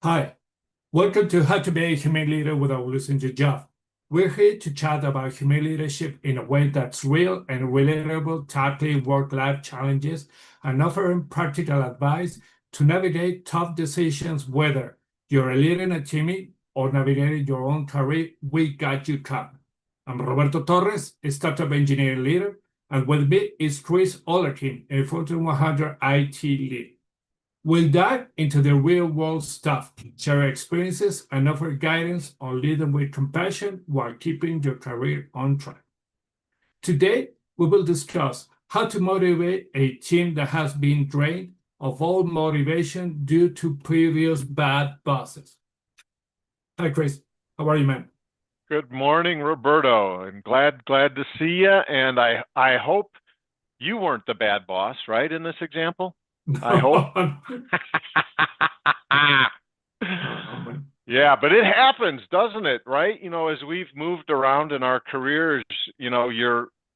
Hi, welcome to How to Be a Human Leader Without Losing Your Job. We're here to chat about human leadership in a way that's real and relatable, tackling work-life challenges and offering practical advice to navigate tough decisions, whether you're leading a team or navigating your own career. We got you covered. I'm Roberto Torres, a startup engineering leader, and with me is Chris Ollerkin, a Fortune 100 IT leader. We'll dive into the real world stuff, share experiences, and offer guidance on leading with compassion while keeping your career on track. Today, we will discuss how to motivate a team that has been drained of all motivation due to previous bad bosses. Hi, Chris. How are you, man? Good morning, Roberto. I'm glad to see you, and I hope you weren't the bad boss, right, in this example? I hope. Yeah, but it happens, doesn't it, right? As we've moved around in our careers,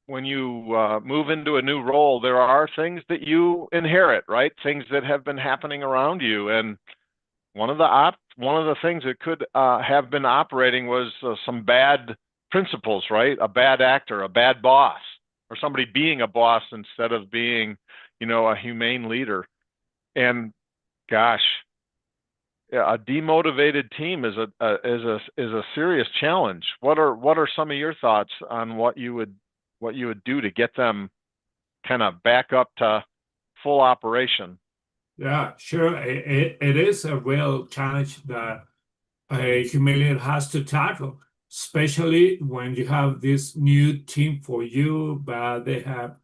when you move into a new role, there are things that you inherit, right? Things that have been happening around you, and one of the things that could have been operating was some bad principles, right? A bad actor, a bad boss, or somebody being a boss instead of being, a humane leader. And gosh, yeah, a demotivated team is a serious challenge. What are some of your thoughts on what you would do to get them kind of back up to full operation? Yeah, sure. It is a real challenge that a human leader has to tackle, especially when you have this new team for you, but they have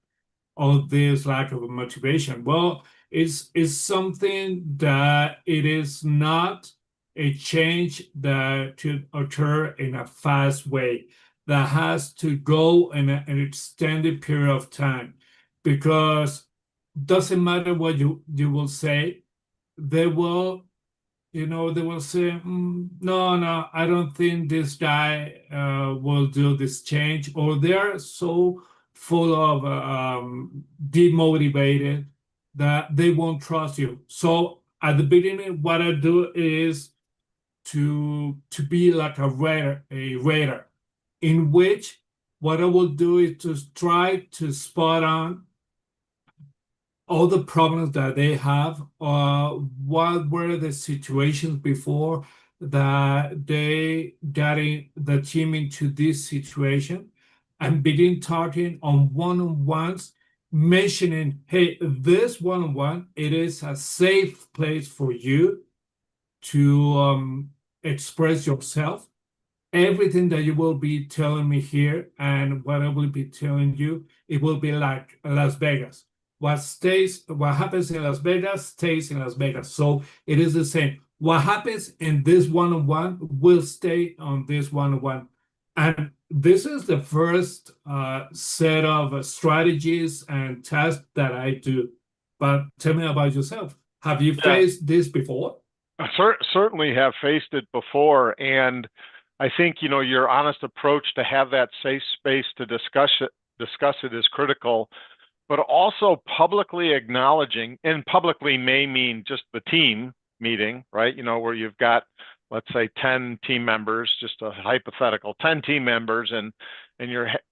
all this lack of motivation. Well, it's something that it is not a change that should occur in a fast way. That has to go in an extended period of time because doesn't matter what you will say, they will they will say, no, no, I don't think this guy will do this change, or they're so full of demotivated that they won't trust you. So at the beginning, what I do is to be like a radar, in which what I will do is to try to spot on all the problems that they have, what were the situations before that they got the team into this situation, and begin talking on one-on-ones, mentioning, hey, this one-on-one, it is a safe place for you to express yourself. Everything that you will be telling me here and what I will be telling you, it will be like Las Vegas. What happens in Las Vegas stays in Las Vegas. So it is the same. What happens in this one-on-one will stay on this one-on-one. And this is the first set of strategies and tasks that I do. But tell me about yourself. Have you Yeah, faced this before? I certainly have faced it before, and I think your honest approach to have that safe space to discuss it is critical, but also publicly acknowledging, and publicly may mean just the team meeting, right? Where you've got, let's say, 10 team members, just a hypothetical, 10 team members, and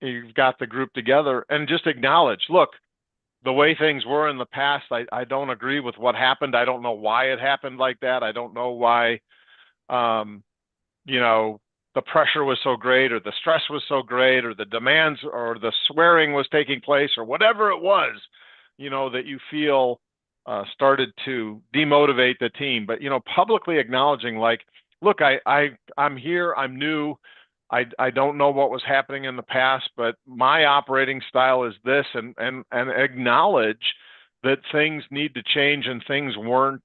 you've got the group together, and just acknowledge, look, the way things were in the past, I don't agree with what happened. I don't know why it happened like that. I don't know why, um, you know, the pressure was so great, or the stress was so great, or the demands, or the swearing was taking place, or whatever it was, that you feel started to demotivate the team. But publicly acknowledging, like, look, I'm here, I'm new. I don't know what was happening in the past, but my operating style is this, and acknowledge that things need to change and things weren't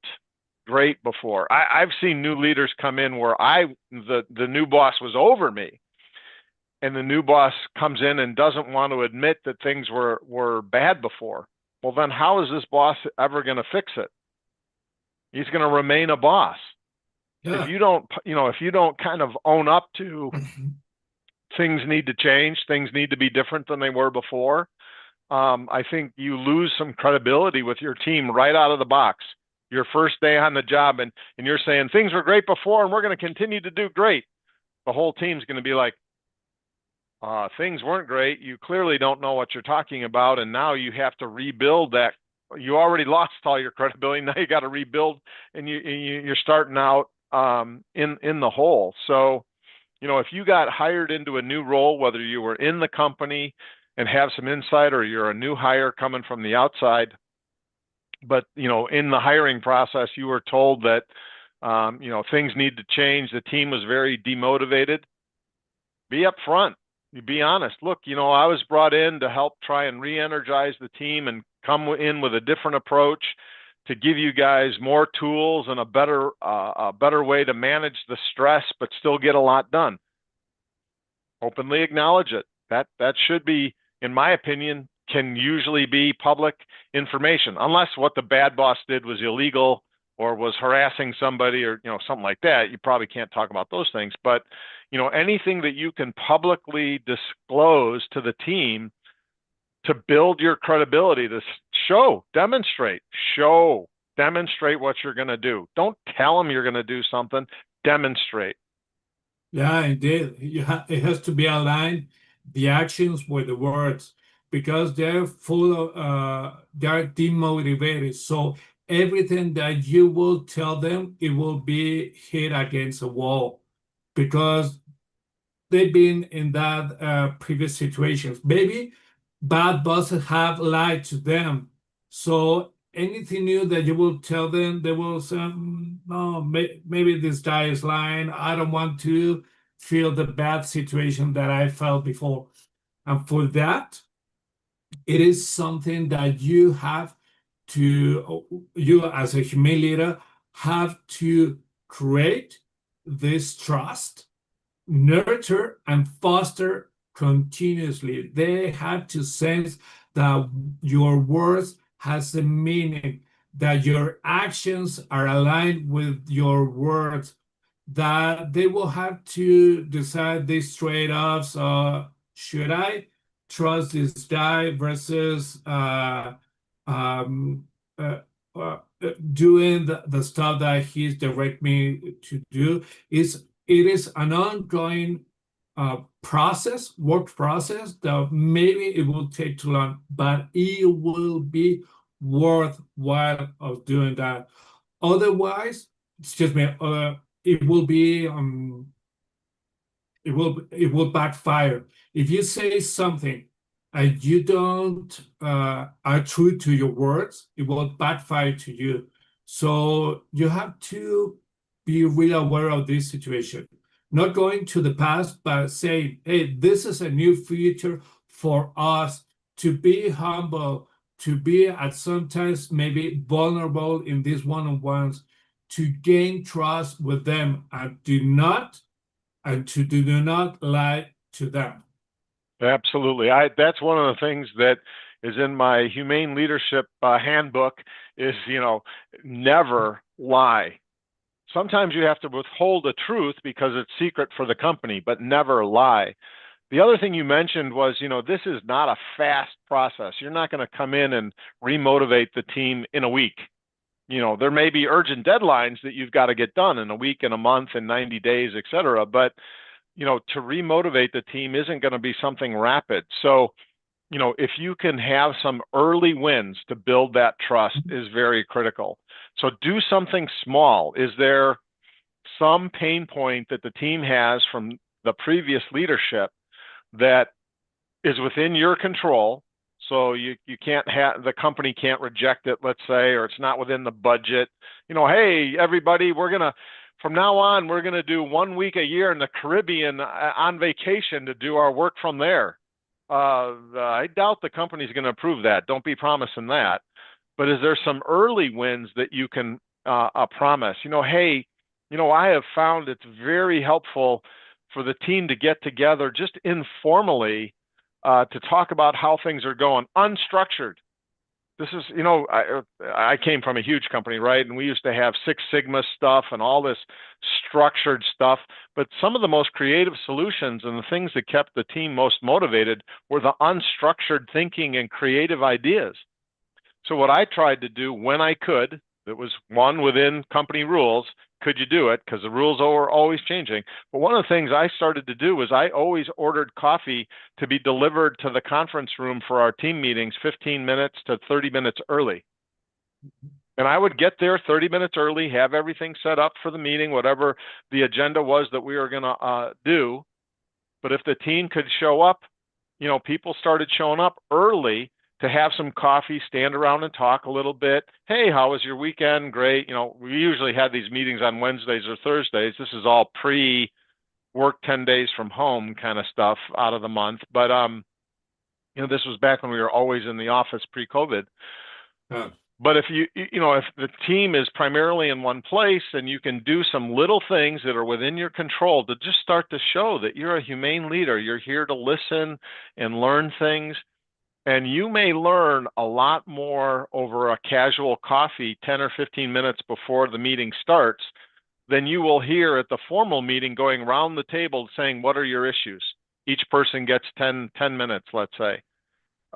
great before. I've seen new leaders come in where the new boss was over me, and the new boss comes in and doesn't want to admit that things were bad before. Well, then how is this boss ever going to fix it? He's going to remain a boss. If Yeah. you don't kind of own up to things need to change, things need to be different than they were before, I think you lose some credibility with your team right out of the box. your first day on the job, and you're saying things were great before and we're going to continue to do great, the whole team's going to be like, things weren't great. You clearly don't know what you're talking about, and now you have to rebuild that. You already lost all your credibility. Now you got to rebuild, and you're starting out in the hole. So, if you got hired into a new role, whether you were in the company and have some insight, or you're a new hire coming from the outside, but in the hiring process, you were told that things need to change. The team was very demotivated. Be upfront. You be honest. Look, I was brought in to help try and re-energize the team and come in with a different approach to give you guys more tools and a better way to manage the stress, but still get a lot done. Openly acknowledge it. That should be, in my opinion, can usually be public information, unless what the bad boss did was illegal or was harassing somebody, or something like that. You probably can't talk about those things, but anything that you can publicly disclose to the team to build your credibility, to demonstrate what you're going to do. Don't tell them you're going to do something, demonstrate. Yeah, indeed. It has to be aligned, the actions with the words, because they're full of, they're demotivated. So everything that you will tell them, it will be hit against a wall, because they've been in that previous situations. Maybe bad bosses have lied to them. So anything new that you will tell them, they will say, no, maybe this guy is lying. I don't want to feel the bad situation that I felt before. And for that, it is something that you as a human leader, have to create this trust, nurture and foster continuously. They have to sense that your words has a meaning, that your actions are aligned with your words, that they will have to decide these trade-offs. Should I trust this guy versus doing the stuff that he's direct me to do? It is an ongoing work process that maybe it will take too long, but it will be worthwhile of doing that. Otherwise, excuse me, it will be it will backfire. If you say something and you don't are true to your words, it will backfire to you. So you have to be really aware of this situation. Not going to the past, but saying, hey, this is a new future for us, to be humble, to be at sometimes maybe vulnerable in these one-on-ones, to gain trust with them, and do not lie to them. Absolutely. That's one of the things that is in my humane leadership handbook is, never lie. Sometimes you have to withhold a truth because it's secret for the company, but never lie. The other thing you mentioned was, this is not a fast process. You're not going to come in and remotivate the team in a week. There may be urgent deadlines that you've got to get done in a week, in a month, in 90 days, et cetera. But, to remotivate the team isn't going to be something rapid. So, if you can have some early wins to build that trust is very critical. So do something small. Is there some pain point that the team has from the previous leadership that is within your control? So you can't have, the company can't reject it, let's say, or it's not within the budget. Hey, everybody, from now on, we're going to do 1 week a year in the Caribbean on vacation to do our work from there. I doubt the company's going to approve that. Don't be promising that. But is there some early wins that you can promise? Hey, I have found it's very helpful for the team to get together just informally to talk about how things are going, unstructured. This is, I came from a huge company, right? And we used to have Six Sigma stuff and all this structured stuff. But some of the most creative solutions and the things that kept the team most motivated were the unstructured thinking and creative ideas. So what I tried to do when I could, It was one within company rules. Could you do it? Because the rules are always changing. But one of the things I started to do was I always ordered coffee to be delivered to the conference room for our team meetings 15 minutes to 30 minutes early. And I would get there 30 minutes early, have everything set up for the meeting, whatever the agenda was that we were going to do. But if the team could show up, you know, people started showing up early to have some coffee, stand around and talk a little bit. Hey, how was your weekend? Great. You know, we usually had these meetings on Wednesdays or Thursdays. This is all pre-work 10 days from home kind of stuff out of the month. But, you know, this was back when we were always in the office pre-COVID. But if if the team is primarily in one place and you can do some little things that are within your control to just start to show that you're a humane leader, you're here to listen and learn things. And you may learn a lot more over a casual coffee 10 or 15 minutes before the meeting starts than you will hear at the formal meeting going around the table saying, what are your issues? Each person gets 10 minutes, let's say.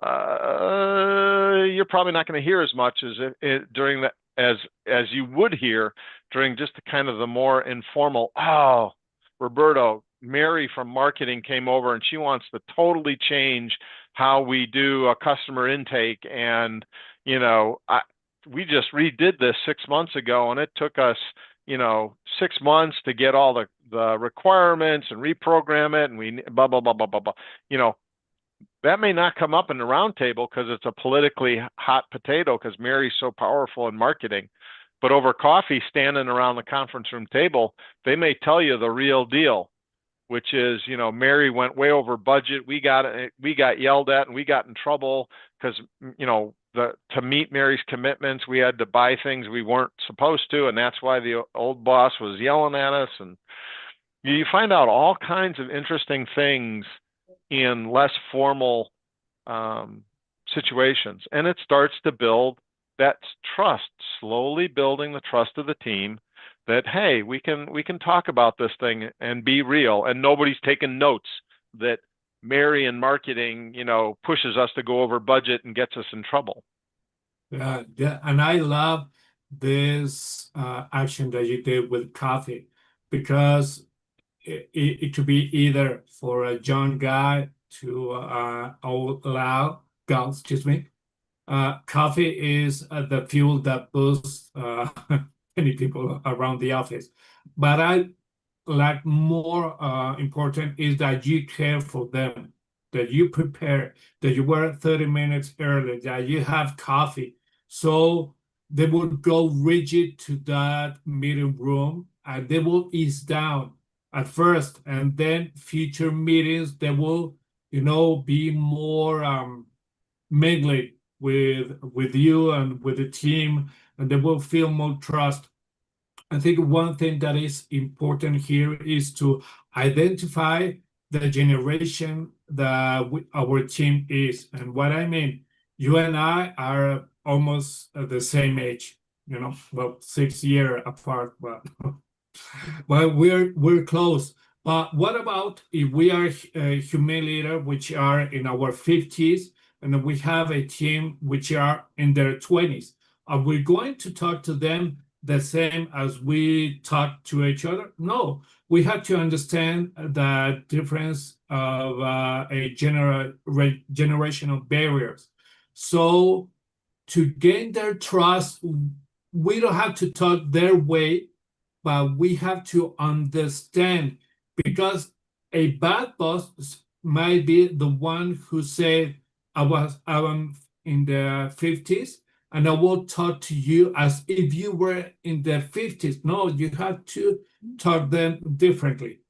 You're probably not going to hear as much as during that as you would hear during just the kind of the more informal, oh, Roberto, Mary from marketing came over and she wants to totally change how we do a customer intake. And, you know, we just redid this 6 months ago and it took us, 6 months to get all the requirements and reprogram it. And we blah, blah, blah, blah, blah, blah. That may not come up in the roundtable because it's a politically hot potato because Mary's so powerful in marketing. But over coffee, standing around the conference room table, they may tell you the real deal, which is, Mary went way over budget. We got yelled at and we got in trouble because, to meet Mary's commitments, we had to buy things we weren't supposed to. And that's why the old boss was yelling at us. And you find out all kinds of interesting things in less formal situations. And it starts to build that trust, slowly building the trust of the team that, hey, we can talk about this thing and be real. And nobody's taking notes that Mary in marketing, pushes us to go over budget and gets us in trouble. Yeah, and I love this action that you did with coffee because it could be either for a young guy to old gal, excuse me. Coffee is the fuel that boosts many people around the office. But I like more important is that you care for them, that you prepare, that you were 30 minutes early, that you have coffee. So they will go rigid to that meeting room and they will ease down at first, and then future meetings they will be more mingling with you and with the team, and they will feel more trust. I think one thing that is important here is to identify the generation that our team is. And what I mean, you and I are almost at the same age, well, 6 years apart, but well, we're close. But what about if we are a humane leader, which are in our 50s, and we have a team which are in their 20s? Are we going to talk to them the same as we talk to each other? No, we have to understand the difference of generational barriers. So to gain their trust, we don't have to talk their way, but we have to understand, because a bad boss might be the one who said, I'm in the 50s and I will talk to you as if you were in the 50s. No, you have to talk them differently.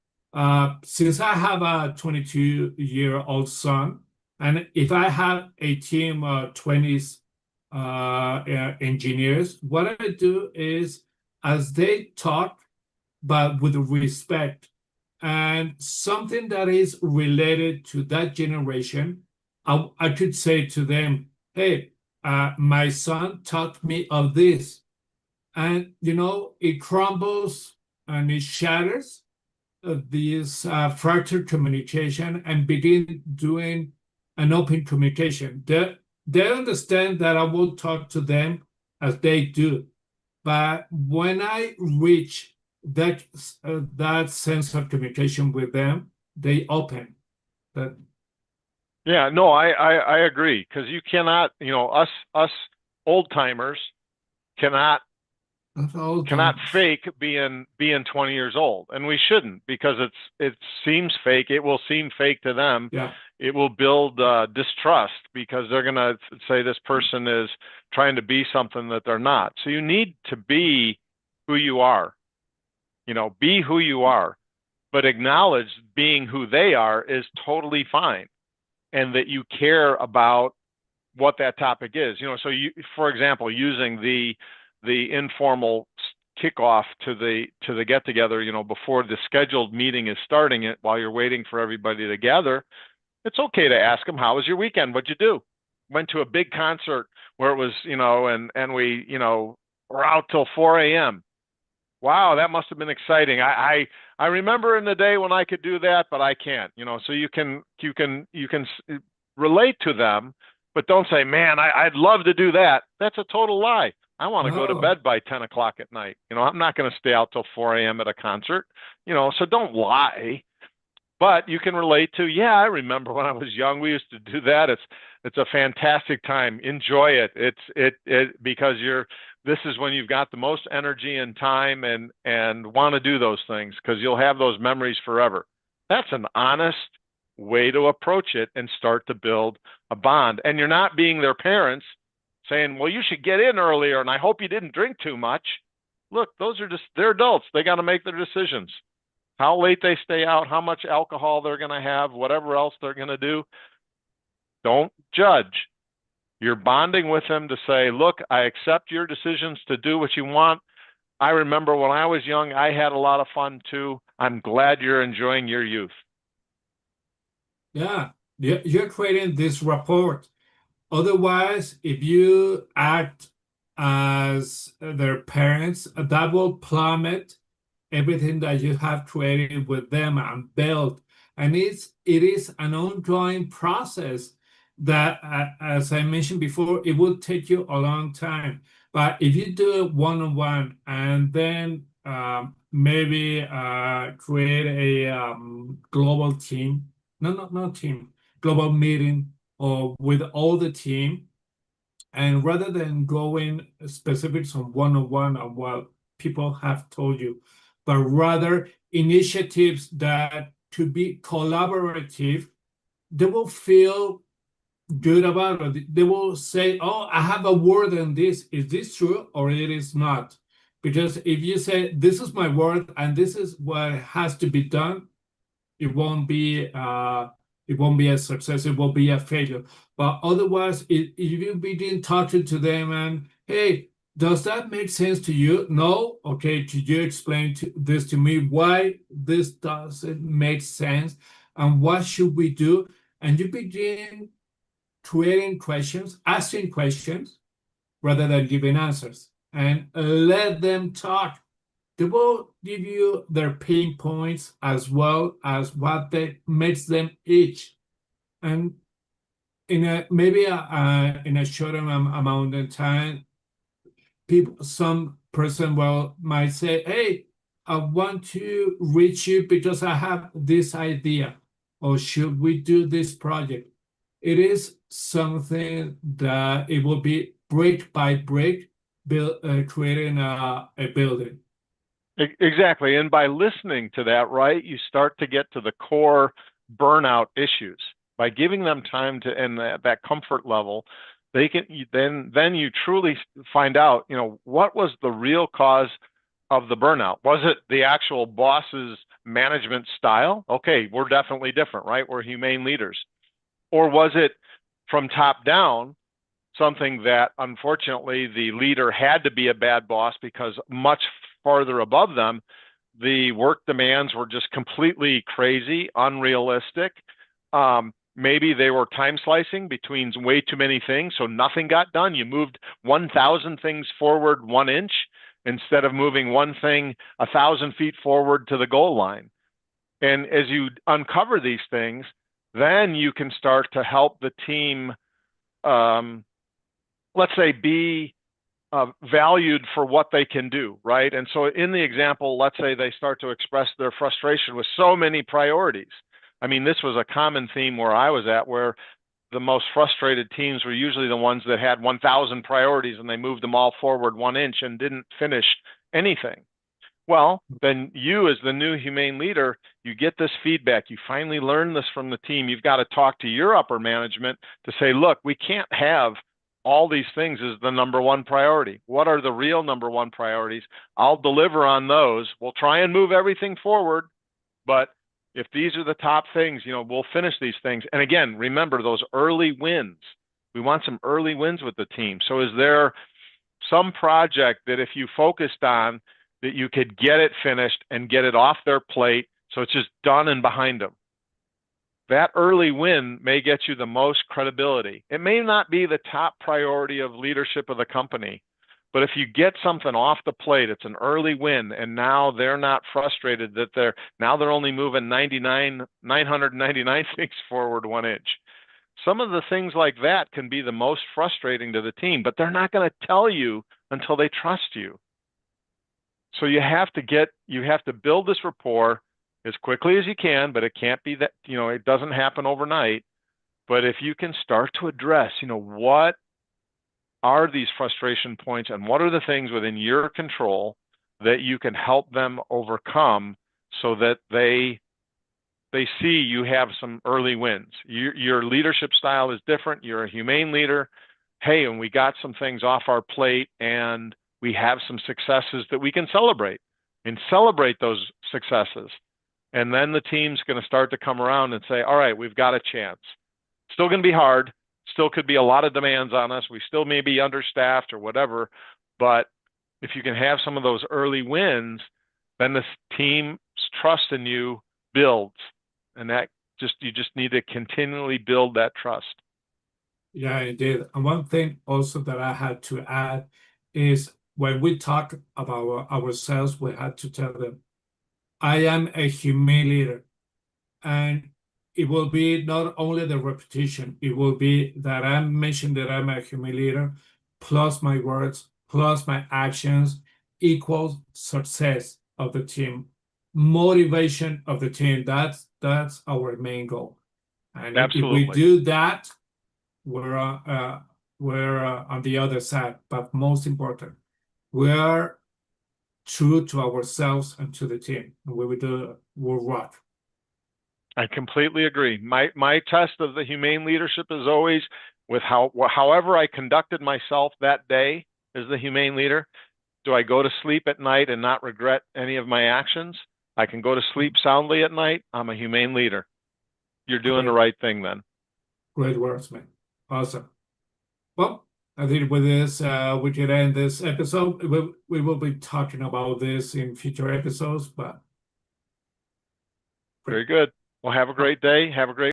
Since I have a 22-year-old son, and if I have a team of 20s engineers, what I do is, as they talk, but with respect and something that is related to that generation, I could say to them, hey, my son taught me of this. And, it crumbles and it shatters this fractured communication and begin doing an open communication. They understand that I will talk to them as they do. But when I reach that sense of communication with them, they open. That Yeah, no, I agree, because you cannot, us old timers cannot that's all cannot times. fake being 20 years old, and we shouldn't, because it seems fake. It will seem fake to them. Yeah. It will build distrust, because they're gonna say this person is trying to be something that they're not. So you need to be who you are. Be who you are, but acknowledge being who they are is totally fine, and that you care about what that topic is. So for example, using the informal kickoff to the get together, before the scheduled meeting is starting it, while you're waiting for everybody to gather, it's okay to ask them, how was your weekend? What'd you do? Went to a big concert where it was, and we, were out till 4 a.m. Wow, that must have been exciting. I remember in the day when I could do that, but I can't. So you can relate to them, but don't say, "Man, I'd love to do that." That's a total lie. I want to go to No. bed by 10 o'clock at night. I'm not going to stay out till 4 a.m. at a concert. So don't lie. But you can relate to, yeah, I remember when I was young, we used to do that. It's a fantastic time. Enjoy it. It because this is when you've got the most energy and time, and want to do those things, because you'll have those memories forever. That's an honest way to approach it and start to build a bond. And you're not being their parents saying, well, you should get in earlier and I hope you didn't drink too much. Look, they're adults. They got to make their decisions. How late they stay out, how much alcohol they're going to have, whatever else they're going to do. Don't judge. You're bonding with them to say, look, I accept your decisions to do what you want. I remember when I was young, I had a lot of fun too. I'm glad you're enjoying your youth. Yeah. You're creating this rapport. Otherwise, if you act as their parents, that will plummet everything that you have created with them and built. And it is an ongoing process that, as I mentioned before, it will take you a long time. But if you do it one-on-one and then maybe create a global team, no team, global meeting or with all the team, and rather than going specifics on one-on-one on what people have told you, but rather initiatives that to be collaborative, they will feel good about it. They will say, oh, I have a word on this. Is this true or it is not? Because if you say, this is my word and this is what has to be done, it won't be a success, it will be a failure. But otherwise, if you begin talking to them and, hey, does that make sense to you? No? Okay, could you explain this to me, why this doesn't make sense and what should we do? And you begin creating questions, asking questions rather than giving answers, and let them talk. They will give you their pain points as well as what they makes them itch. And in a short amount of time, some person might say, "Hey, I want to reach you because I have this idea, or should we do this project?" It is something that it will be brick by brick, creating a building. Exactly. And by listening to that, right, you start to get to the core burnout issues. By giving them time to, and that comfort level, they can then you truly find out, what was the real cause of the burnout. Was it the actual boss's management style? Okay, we're definitely different, right? We're humane leaders. Or was it from top down, something that unfortunately the leader had to be a bad boss, because much farther above them, the work demands were just completely crazy, unrealistic. Maybe they were time slicing between way too many things, so nothing got done. You moved 1,000 things forward 1 inch instead of moving one thing 1,000 feet forward to the goal line. And as you uncover these things, then you can start to help the team, let's say, be valued for what they can do, right? And so in the example, let's say they start to express their frustration with so many priorities. I mean, this was a common theme where I was at, where the most frustrated teams were usually the ones that had 1,000 priorities and they moved them all forward 1 inch and didn't finish anything. Well, then you, as the new humane leader, you get this feedback. You finally learn this from the team. You've got to talk to your upper management to say, look, we can't have all these things as the number one priority. What are the real number one priorities? I'll deliver on those. We'll try and move everything forward, but if these are the top things, we'll finish these things. And again, remember those early wins. We want some early wins with the team. So is there some project that if you focused on, that you could get it finished and get it off their plate so it's just done and behind them? That early win may get you the most credibility. It may not be the top priority of leadership of the company, but if you get something off the plate, it's an early win, and now they're not frustrated that they're only moving 999 things forward 1 inch. Some of the things like that can be the most frustrating to the team, but they're not going to tell you until they trust you. So you have to build this rapport as quickly as you can, but it can't be that, it doesn't happen overnight. But if you can start to address, what are these frustration points and what are the things within your control that you can help them overcome so that they see you have some early wins. Your leadership style is different. You're a humane leader. Hey, and we got some things off our plate and we have some successes that we can celebrate those successes. And then the team's going to start to come around and say, all right, we've got a chance. Still going to be hard. Still could be a lot of demands on us. We still may be understaffed or whatever. But if you can have some of those early wins, then this team's trust in you builds. And you just need to continually build that trust. Yeah, indeed. And one thing also that I had to add is when we talk about ourselves, we had to tell them, I am a humane leader. And it will be not only the repetition, it will be that I mentioned that I'm a humane leader, plus my words, plus my actions equals success of the team, motivation of the team. That's our main goal. And Absolutely. if we do that, we're on the other side. But most important, we are true to ourselves and to the team. And we will do, we'll rock. I completely agree. My test of the humane leadership is always with however I conducted myself that day as the humane leader. Do I go to sleep at night and not regret any of my actions? I can go to sleep soundly at night. I'm a humane leader. You're doing the right thing then. Great words, man. Awesome. Well, I think with this, we can end this episode. We will be talking about this in future episodes, but very good. Well, have a great day. Have a great